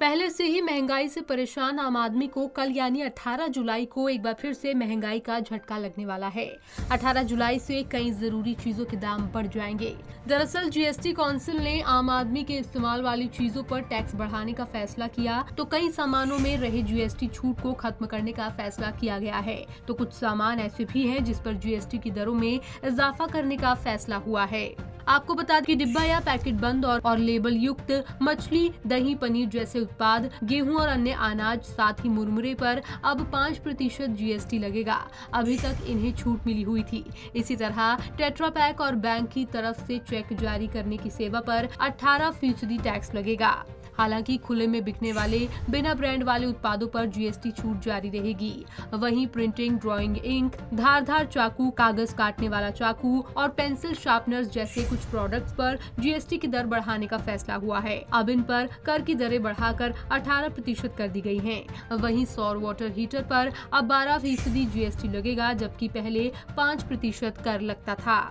पहले से ही महंगाई से परेशान आम आदमी को कल यानी 18 जुलाई को एक बार फिर से महंगाई का झटका लगने वाला है। 18 जुलाई से कई जरूरी चीजों के दाम बढ़ जाएंगे। दरअसल जीएसटी काउंसिल ने आम आदमी के इस्तेमाल वाली चीजों पर टैक्स बढ़ाने का फैसला किया, तो कई सामानों में रहे जीएसटी छूट को खत्म करने का फैसला किया गया है। तो कुछ सामान ऐसे भी हैं जिस पर जीएसटी की दरों में इजाफा करने का फैसला हुआ है। आपको बता दें कि डिब्बा या पैकेट बंद और लेबल युक्त मछली, दही, पनीर जैसे उत्पाद, गेहूं और अन्य अनाज, साथ ही मुरमुरे पर अब 5% जीएसटी लगेगा। अभी तक इन्हें छूट मिली हुई थी। इसी तरह टेट्रा पैक और बैंक की तरफ से चेक जारी करने की सेवा पर 18% टैक्स लगेगा। हालांकि खुले में बिकने वाले बिना ब्रांड वाले उत्पादों पर जीएसटी छूट जारी रहेगी। वहीं प्रिंटिंग, ड्राइंग इंक, धारदार चाकू, कागज काटने वाला चाकू और पेंसिल शार्पनर्स जैसे कुछ प्रोडक्ट्स पर जीएसटी की दर बढ़ाने का फैसला हुआ है। अब इन पर कर की दरें बढ़ाकर 18% कर दी गई हैं। वहीं सौर वाटर हीटर पर अब 12% जीएसटी लगेगा, जबकि पहले 5% कर लगता था।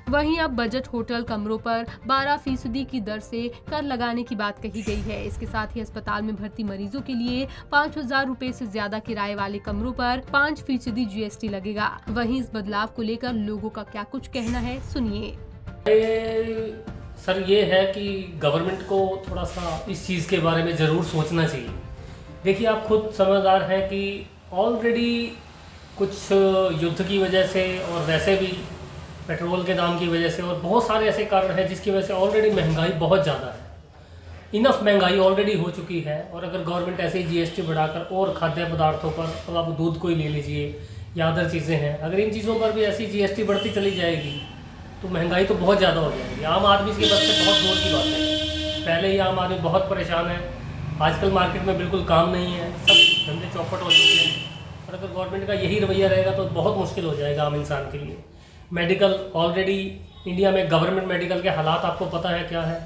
वहीं अब बजट होटल कमरों पर 12% की दर से कर लगाने की बात कही गई है। इसके साथ ही अस्पताल में भर्ती मरीजों के लिए 5,000 रुपए से ज्यादा किराए वाले कमरों पर 5% जीएसटी लगेगा। वहीं इस बदलाव को लेकर लोगों का क्या कुछ कहना है, सुनिए। सर ये है कि गवर्नमेंट को थोड़ा सा इस चीज़ के बारे में ज़रूर सोचना चाहिए। देखिए, आप खुद समझदार हैं कि ऑलरेडी कुछ युद्ध की वजह से और वैसे भी पेट्रोल के दाम की वजह से और बहुत सारे ऐसे कारण हैं जिसकी वजह से ऑलरेडी महंगाई बहुत ज़्यादा है। इनफ महंगाई ऑलरेडी हो चुकी है, और अगर गवर्नमेंट ऐसे ही जीएसटी बढ़ाकर और खाद्य पदार्थों पर, अब आप दूध को ही ले लीजिए या अदर चीज़ें हैं, अगर इन चीज़ों पर भी ऐसी जीएसटी बढ़ती चली जाएगी तो महंगाई तो बहुत ज़्यादा हो जाएगी। आम आदमी के बस से बहुत दूर की बात है। पहले ही आम आदमी बहुत परेशान है। आजकल मार्केट में बिल्कुल काम नहीं है, सब धंधे चौपट हो चुके हैं। और अगर गवर्नमेंट का यही रवैया रहेगा तो बहुत मुश्किल हो जाएगा आम इंसान के लिए। मेडिकल ऑलरेडी इंडिया में गवर्नमेंट मेडिकल के हालात आपको पता है क्या है।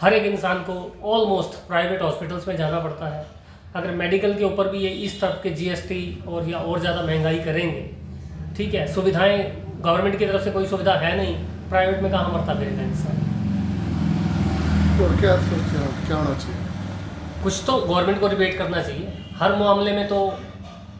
हर एक इंसान को ऑलमोस्ट प्राइवेट हॉस्पिटल्स में जाना पड़ता है। अगर मेडिकल के ऊपर भी ये इस तरह के जीएसटी और या और ज़्यादा महंगाई करेंगे, ठीक है, सुविधाएं गवर्नमेंट की तरफ से कोई सुविधा है नहीं, प्राइवेट में कहाँ मरता फिरेगा इंसान। और क्या होना चाहिए? कुछ तो गवर्नमेंट को रिबेट करना चाहिए। हर मामले में तो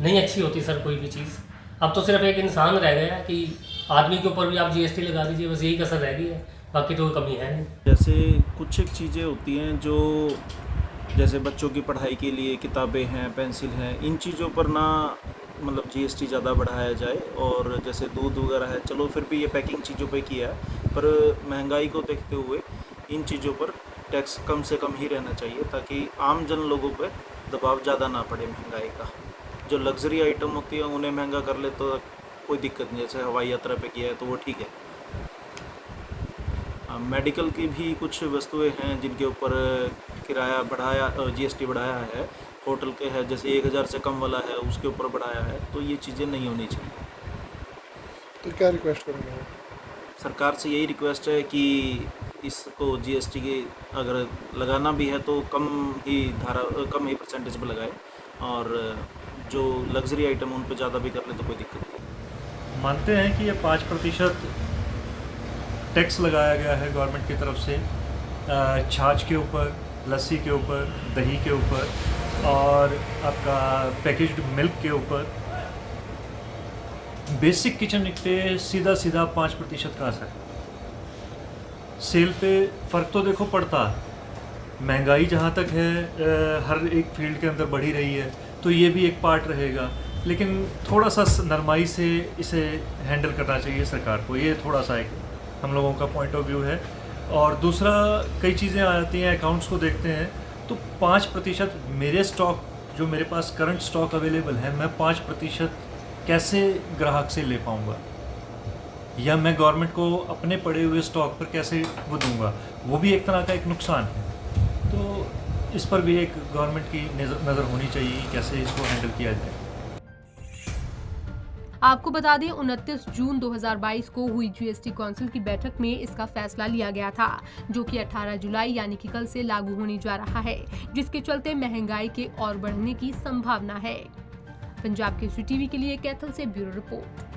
नहीं अच्छी होती सर कोई भी चीज़। अब तो सिर्फ एक इंसान रह गया कि आदमी के ऊपर भी आप जीएसटी लगा दीजिए, बस यही कसर रह गई है, बाकी तो कोई कमी है नहीं। जैसे कुछ एक चीज़ें होती हैं जो जैसे बच्चों की पढ़ाई के लिए किताबें हैं, पेंसिल हैं, इन चीज़ों पर ना मतलब जीएसटी ज़्यादा बढ़ाया जाए। और जैसे दूध वगैरह है, चलो फिर भी ये पैकिंग चीज़ों पे किया है, पर महंगाई को देखते हुए इन चीज़ों पर टैक्स कम से कम ही रहना चाहिए, ताकि आम जन लोगों पर दबाव ज़्यादा ना पड़े महंगाई का। जो लग्जरी आइटम होती है उन्हें महंगा कर ले तो कोई दिक्कत नहीं, जैसे हवाई यात्रा पे किया है तो वो ठीक है। मेडिकल की भी कुछ वस्तुएं हैं जिनके ऊपर किराया बढ़ाया, जीएसटी बढ़ाया है। होटल के है जैसे 1,000 से कम वाला है उसके ऊपर बढ़ाया है, तो ये चीज़ें नहीं होनी चाहिए। तो क्या रिक्वेस्ट करेंगे? सरकार से यही रिक्वेस्ट है कि इसको जीएसटी के अगर लगाना भी है तो कम ही परसेंटेज पर लगाए, और जो लग्जरी आइटम उन पर ज़्यादा भी कर ले तो कोई दिक्कत नहीं। मानते हैं कि ये 5% टैक्स लगाया गया है गवर्नमेंट की तरफ से छाछ के ऊपर, लस्सी के ऊपर, दही के ऊपर और आपका पैकेज्ड मिल्क के ऊपर। बेसिक किचन पे सीधा 5% का असर। सेल पे फ़र्क तो देखो पड़ता है। महंगाई जहाँ तक है हर एक फील्ड के अंदर बढ़ी रही है, तो ये भी एक पार्ट रहेगा, लेकिन थोड़ा सा नरमाई से इसे हैंडल करना चाहिए सरकार को। ये थोड़ा सा एक हम लोगों का पॉइंट ऑफ व्यू है। और दूसरा, कई चीज़ें आती हैं, अकाउंट्स को देखते हैं तो 5% मेरे स्टॉक, जो मेरे पास करंट स्टॉक अवेलेबल है, मैं 5% कैसे ग्राहक से ले पाऊँगा, या मैं गवर्नमेंट को अपने पड़े हुए स्टॉक पर कैसे वो दूँगा, वो भी एक तरह का एक नुकसान है। तो इस पर भी एक गवर्नमेंट की नज़र होनी चाहिए, कैसे इसको हैंडल किया जाए। आपको बता दें 29 जून 2022 को हुई जीएसटी काउंसिल की बैठक में इसका फैसला लिया गया था, जो कि 18 जुलाई यानी कि कल से लागू होने जा रहा है, जिसके चलते महंगाई के और बढ़ने की संभावना है। पंजाब केसरी टीवी के लिए कैथल से ब्यूरो रिपोर्ट।